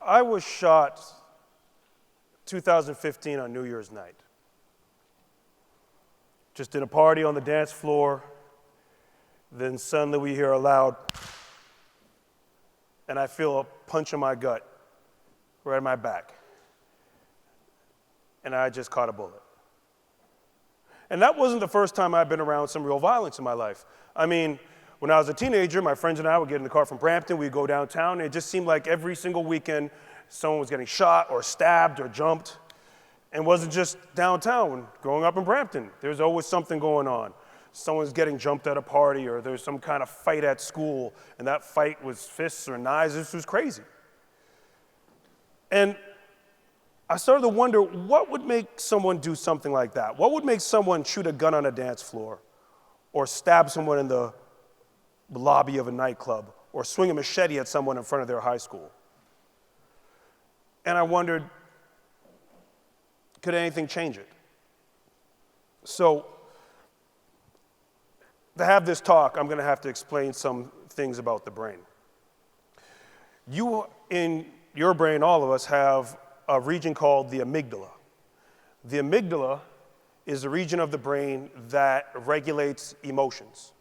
I was shot 2015 on New Year's night. Just in a party on the dance floor, then suddenly we hear a loud, and I feel a punch in my gut, right in my back. And I just caught a bullet. And that wasn't the first time I'd been around some real violence in my life. I mean, when I was a teenager, my friends and I would get in the car from Brampton, we'd go downtown, and it just seemed like every single weekend someone was getting shot or stabbed or jumped. And it wasn't just downtown. Growing up in Brampton, there's always something going on. Someone's getting jumped at a party, or there's some kind of fight at school, and that fight was fists or knives. This was crazy. And I started to wonder, what would make someone do something like that? What would make someone shoot a gun on a dance floor, or stab someone in the lobby of a nightclub, or swing a machete at someone in front of their high school? And I wondered, could anything change it? So, to have this talk, I'm going to have to explain some things about the brain. You, in your brain, all of us, have a region called the amygdala. The amygdala is the region of the brain that regulates emotions.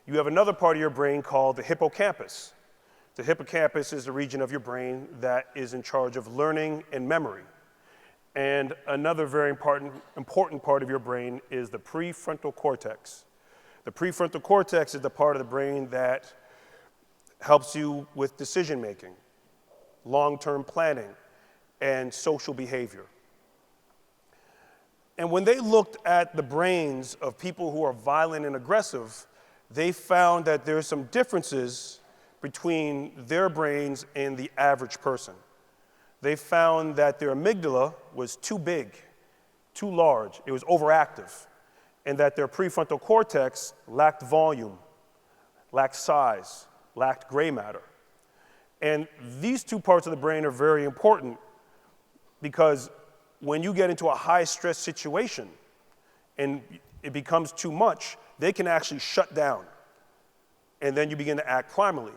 You have another part of your brain called the hippocampus. The hippocampus is the region of your brain that is in charge of learning and memory. And another very important part of your brain is the prefrontal cortex. The prefrontal cortex is the part of the brain that helps you with decision making, long-term planning, and social behavior. And when they looked at the brains of people who are violent and aggressive, they found that there's some differences between their brains and the average person. They found that their amygdala was too big, too large, it was overactive, and that their prefrontal cortex lacked volume, lacked size, lacked gray matter. And these two parts of the brain are very important because when you get into a high-stress situation and it becomes too much, they can actually shut down. And then you begin to act primally,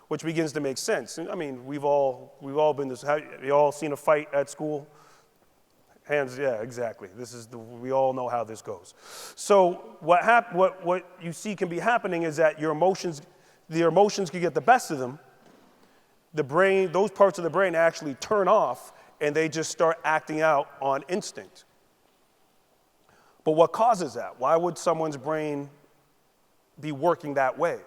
which begins to make sense. And, I mean, we've all been this. Have you all seen a fight at school? Hands, yeah, exactly. We all know how this goes. So what you see can be happening is that your emotions can get the best of them. The brain, those parts of the brain actually turn off, and they just start acting out on instinct. But what causes that? Why would someone's brain be working that way?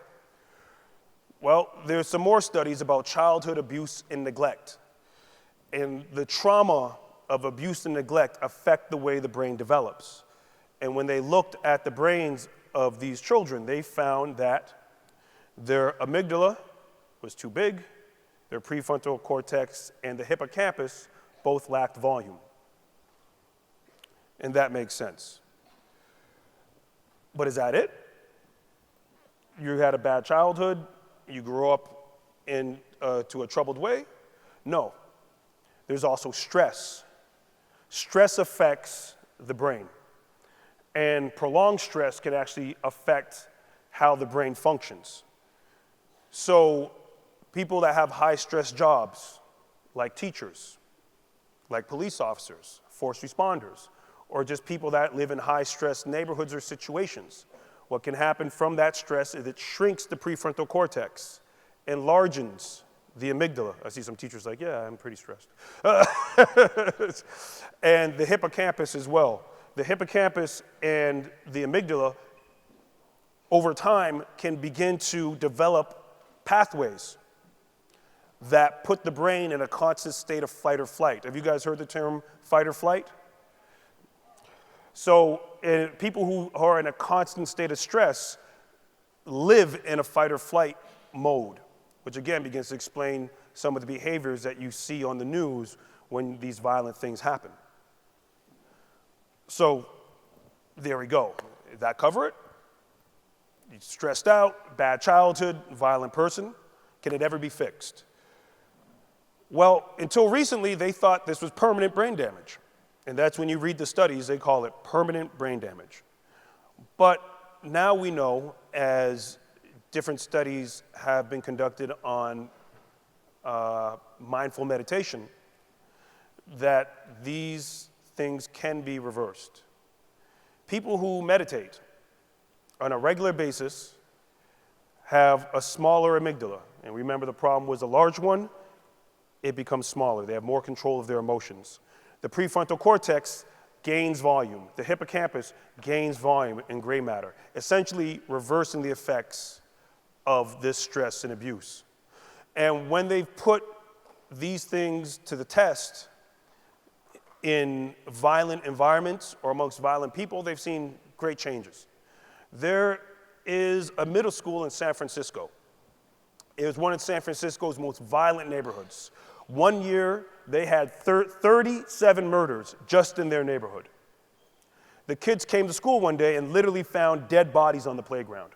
Well, there's some more studies about childhood abuse and neglect. And the trauma of abuse and neglect affect the way the brain develops. And when they looked at the brains of these children, they found that their amygdala was too big, their prefrontal cortex and the hippocampus both lacked volume. And that makes sense. But is that it? You had a bad childhood, you grew up to a troubled way? No. There's also stress. Stress affects the brain. And prolonged stress can actually affect how the brain functions. So people that have high-stress jobs, like teachers, like police officers, force responders, or just people that live in high-stress neighborhoods or situations, what can happen from that stress is it shrinks the prefrontal cortex, enlarges the amygdala. I see some teachers like, yeah, I'm pretty stressed. And the hippocampus as well. The hippocampus and the amygdala, over time, can begin to develop pathways that put the brain in a constant state of fight or flight. Have you guys heard the term fight or flight? So people who are in a constant state of stress live in a fight or flight mode, which again begins to explain some of the behaviors that you see on the news when these violent things happen. So there we go. Did that cover it? You're stressed out, bad childhood, violent person. Can it ever be fixed? Well, until recently, they thought this was permanent brain damage. And that's when you read the studies, they call it permanent brain damage. But now we know, as different studies have been conducted on mindful meditation, that these things can be reversed. People who meditate on a regular basis have a smaller amygdala. And remember, the problem was a large one, it becomes smaller. They have more control of their emotions. The prefrontal cortex gains volume. The hippocampus gains volume in gray matter, essentially reversing the effects of this stress and abuse. And when they've put these things to the test in violent environments or amongst violent people, they've seen great changes. There is a middle school in San Francisco. It was one of San Francisco's most violent neighborhoods. One year, they had 37 murders just in their neighborhood. The kids came to school one day and literally found dead bodies on the playground.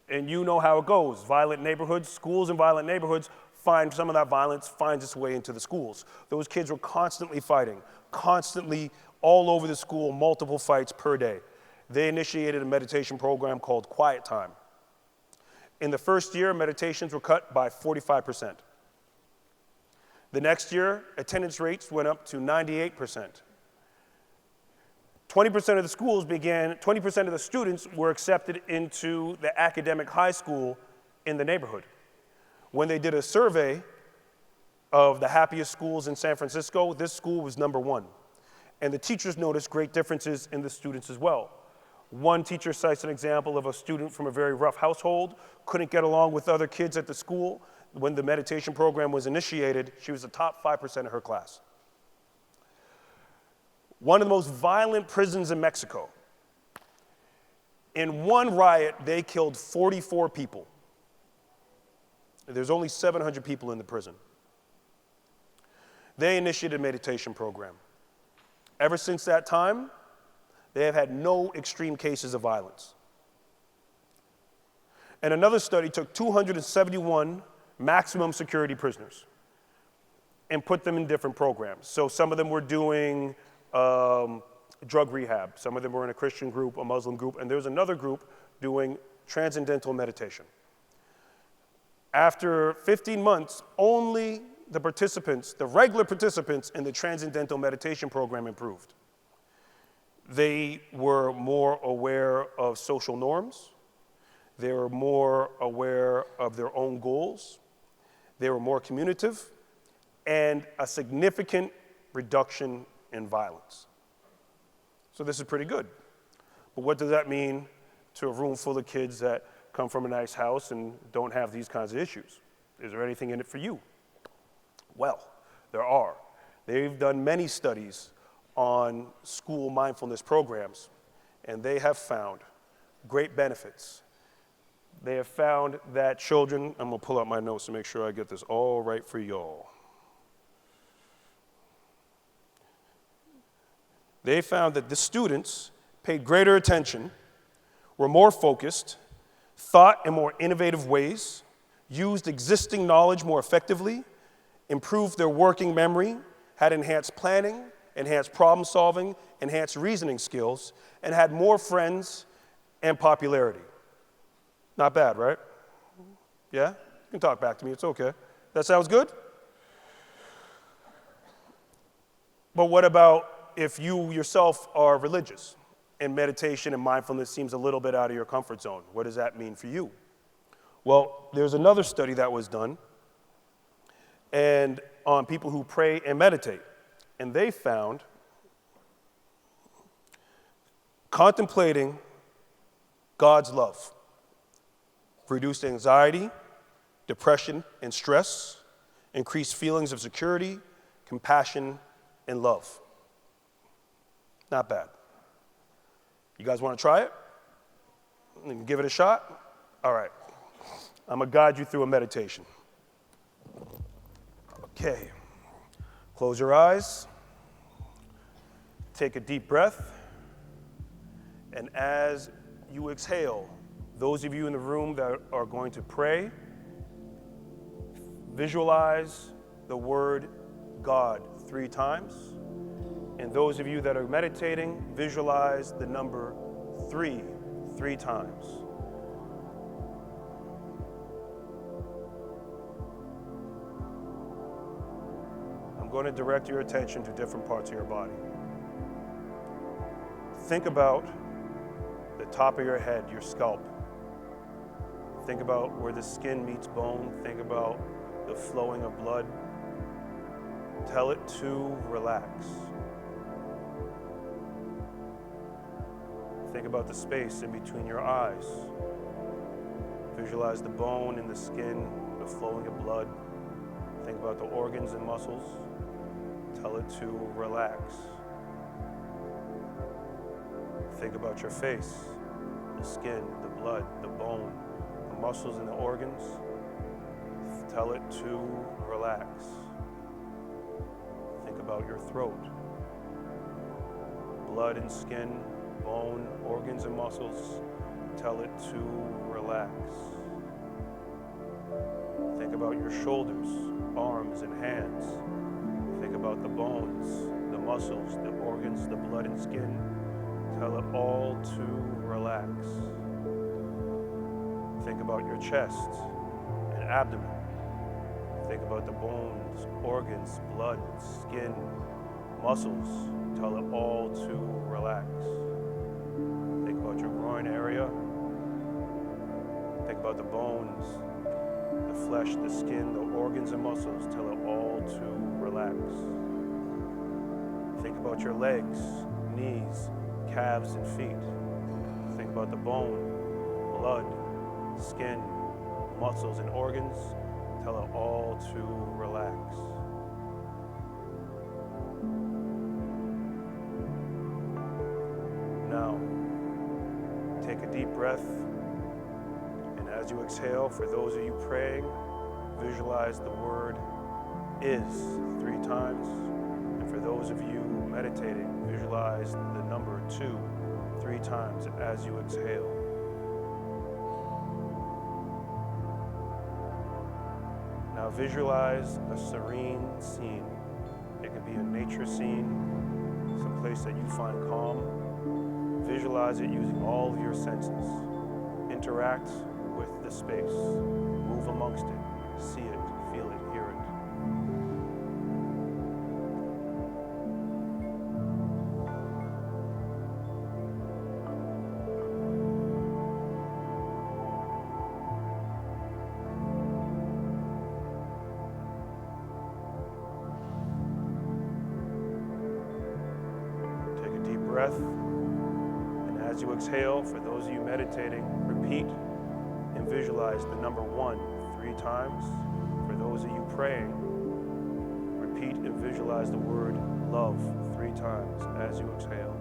And you know how it goes. Violent neighborhoods, schools in violent neighborhoods, find some of that violence finds its way into the schools. Those kids were constantly fighting, constantly all over the school, multiple fights per day. They initiated a meditation program called Quiet Time. In the first year, meditations were cut by 45%. The next year, attendance rates went up to 98%. 20% of the schools 20% of the students were accepted into the academic high school in the neighborhood. When they did a survey of the happiest schools in San Francisco, this school was number one. And the teachers noticed great differences in the students as well. One teacher cites an example of a student from a very rough household, couldn't get along with other kids at the school. When the meditation program was initiated, she was the top 5% of her class. One of the most violent prisons in Mexico. In one riot, they killed 44 people. There's only 700 people in the prison. They initiated a meditation program. Ever since that time, they have had no extreme cases of violence. And another study took 271 maximum security prisoners and put them in different programs. So some of them were doing drug rehab. Some of them were in a Christian group, a Muslim group, and there was another group doing transcendental meditation. After 15 months, only the participants, the regular participants in the transcendental meditation program improved. They were more aware of social norms. They were more aware of their own goals. They were more communicative, and a significant reduction in violence. So this is pretty good. But what does that mean to a room full of kids that come from a nice house and don't have these kinds of issues? Is there anything in it for you? Well, there are. They've done many studies on school mindfulness programs, and they have found great benefits. They have found that children, I'm gonna pull out my notes to make sure I get this all right for y'all. They found that the students paid greater attention, were more focused, thought in more innovative ways, used existing knowledge more effectively, improved their working memory, had enhanced planning, enhanced problem solving, enhanced reasoning skills, and had more friends and popularity. Not bad, right? Yeah? You can talk back to me, it's okay. That sounds good? But what about if you yourself are religious and meditation and mindfulness seems a little bit out of your comfort zone? What does that mean for you? Well, there's another study that was done and on people who pray and meditate. And they found contemplating God's love reduced anxiety, depression, and stress, increased feelings of security, compassion, and love. Not bad. You guys want to try it? Give it a shot? All right. I'm going to guide you through a meditation. Okay. Close your eyes. Take a deep breath. And as you exhale, those of you in the room that are going to pray, visualize the word God 3 times. And those of you that are meditating, visualize the number 3 times. going to direct your attention to different parts of your body. Think about the top of your head, your scalp. Think about where the skin meets bone. Think about the flowing of blood. Tell it to relax. Think about the space in between your eyes. Visualize the bone and the skin, the flowing of blood. Think about the organs and muscles. Tell it to relax. Think about your face, the skin, the blood, the bone, the muscles and the organs. Tell it to relax. Think about your throat. Blood and skin, bone, organs and muscles. Tell it to relax. Think about your shoulders, arms and hands. Think about the bones, the muscles, the organs, the blood and skin. Tell it all to relax. Think about your chest and abdomen. Think about the bones, organs, blood, skin, muscles. Tell it all to relax. Think about your groin area. Think about the bones, the flesh, the skin, the organs and muscles. Tell it all to relax. Think about your legs, knees, calves and feet. Think about the bone, blood, skin, muscles and organs. Tell it all to relax. Now, take a deep breath, and as you exhale, for those of you praying, visualize the word is 3 times. And for those of you meditating, visualize the number 2 3 times as you exhale. Now visualize a serene scene. It could be a nature scene, some place that you find calm. Visualize it using all of your senses. Interact with the space. Move amongst it. See it, feel it, hear it. Breath, and as you exhale, for those of you meditating, repeat and visualize the number 1 3 times. For those of you praying, repeat and visualize the word love 3 times as you exhale.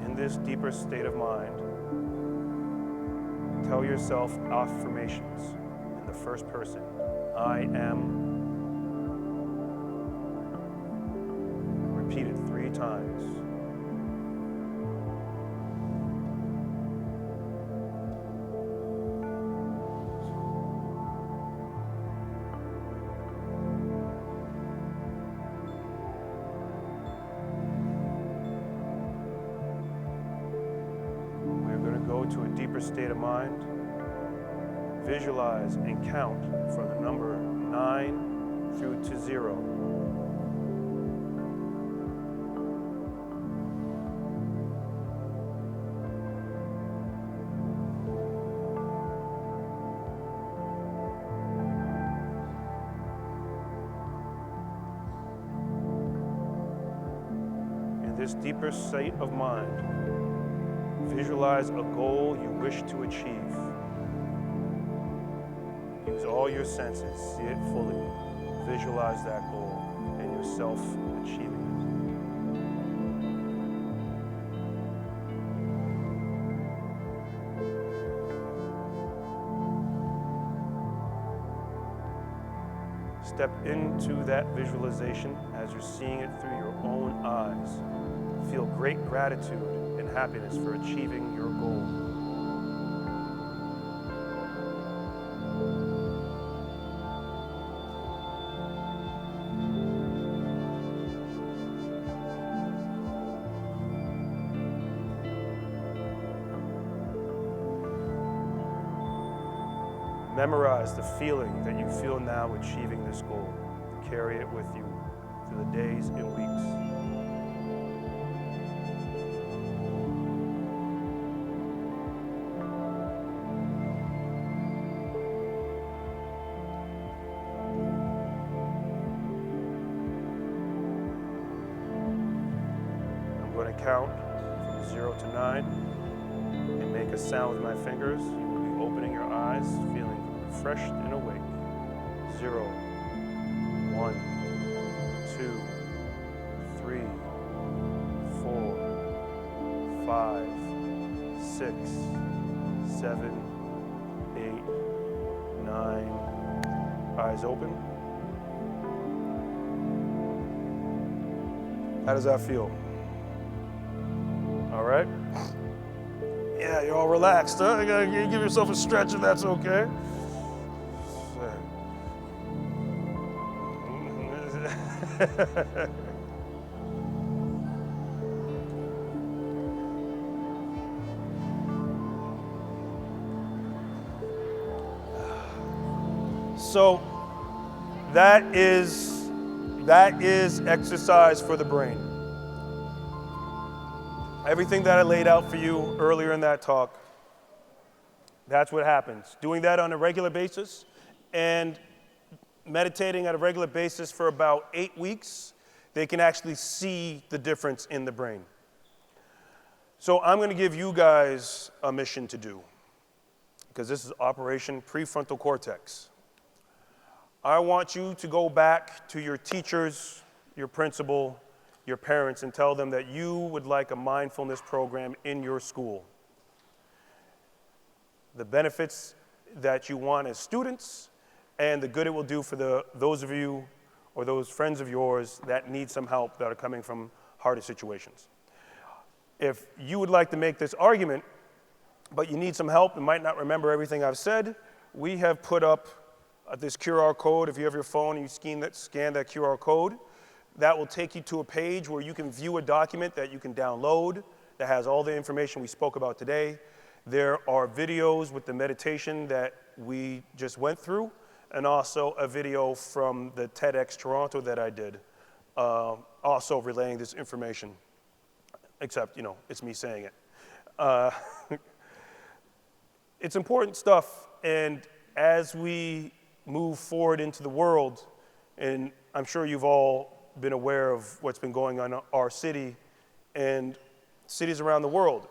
In this deeper state of mind, tell yourself affirmations. The first person, I am. Repeat it 3 times. We're going to go to a deeper state of mind. Visualize and count from the number 9 through to 0. In this deeper state of mind, visualize a goal you wish to achieve. Use all your senses, see it fully, visualize that goal and yourself achieving it. Step into that visualization as you're seeing it through your own eyes. Feel great gratitude and happiness for achieving your goal. Memorize the feeling that you feel now achieving this goal. Carry it with you through the days and weeks. I'm going to count from 0 to 9 and make a sound with my fingers. You will be opening your eyes, feeling refreshed and awake. 0, 1, 2, 3, 4, 5, 6, 7, 8, 9. Eyes open. How does that feel? All right? Yeah, you're all relaxed, huh? You gotta give yourself a stretch if that's okay. So that is exercise for the brain. Everything that I laid out for you earlier in that talk, that's what happens. Doing that on a regular basis and meditating at a regular basis for about 8 weeks, they can actually see the difference in the brain. So I'm going to give you guys a mission to do, because this is Operation Prefrontal Cortex. I want you to go back to your teachers, your principal, your parents, and tell them that you would like a mindfulness program in your school. The benefits that you want as students, and the good it will do for those of you or those friends of yours that need some help, that are coming from harder situations. If you would like to make this argument, but you need some help and might not remember everything I've said, we have put up this QR code. If you have your phone and you scan that QR code, that will take you to a page where you can view a document that you can download that has all the information we spoke about today. There are videos with the meditation that we just went through, and also a video from the TEDx Toronto that I did, also relaying this information, except, it's me saying it. It's important stuff, and as we move forward into the world, and I'm sure you've all been aware of what's been going on in our city and cities around the world.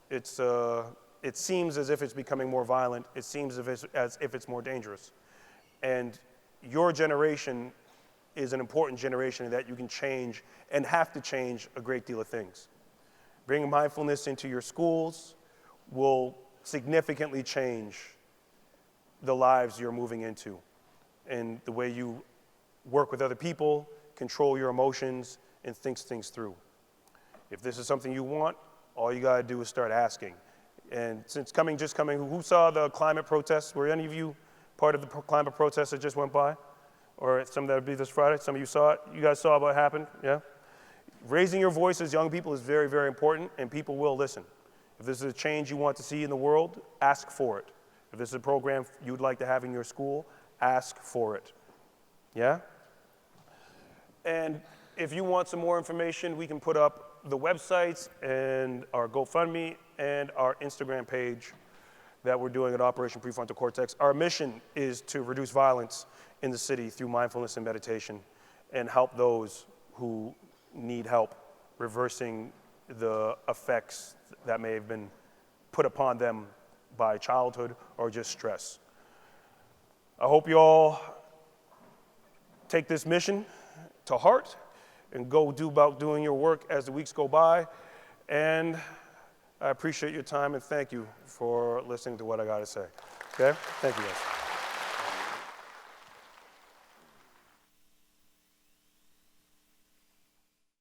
It seems as if it's becoming more violent. It seems as if it's more dangerous. And your generation is an important generation that you can change and have to change a great deal of things. Bringing mindfulness into your schools will significantly change the lives you're moving into and the way you work with other people, control your emotions, and think things through. If this is something you want, all you gotta do is start asking. And since just coming, who saw the climate protests? Were any of you part of the climate protests that just went by? Or some that would be this Friday? Some of you saw it? You guys saw what happened? Yeah? Raising your voice as young people is very, very important, and people will listen. If this is a change you want to see in the world, ask for it. If this is a program you would like to have in your school, ask for it. Yeah? And if you want some more information, we can put up the websites and our GoFundMe and our Instagram page that we're doing at Operation Prefrontal Cortex. Our mission is to reduce violence in the city through mindfulness and meditation, and help those who need help reversing the effects that may have been put upon them by childhood or just stress. I hope you all take this mission to heart and go about doing your work as the weeks go by. And I appreciate your time, and thank you for listening to what I got to say. Okay? Thank you, guys.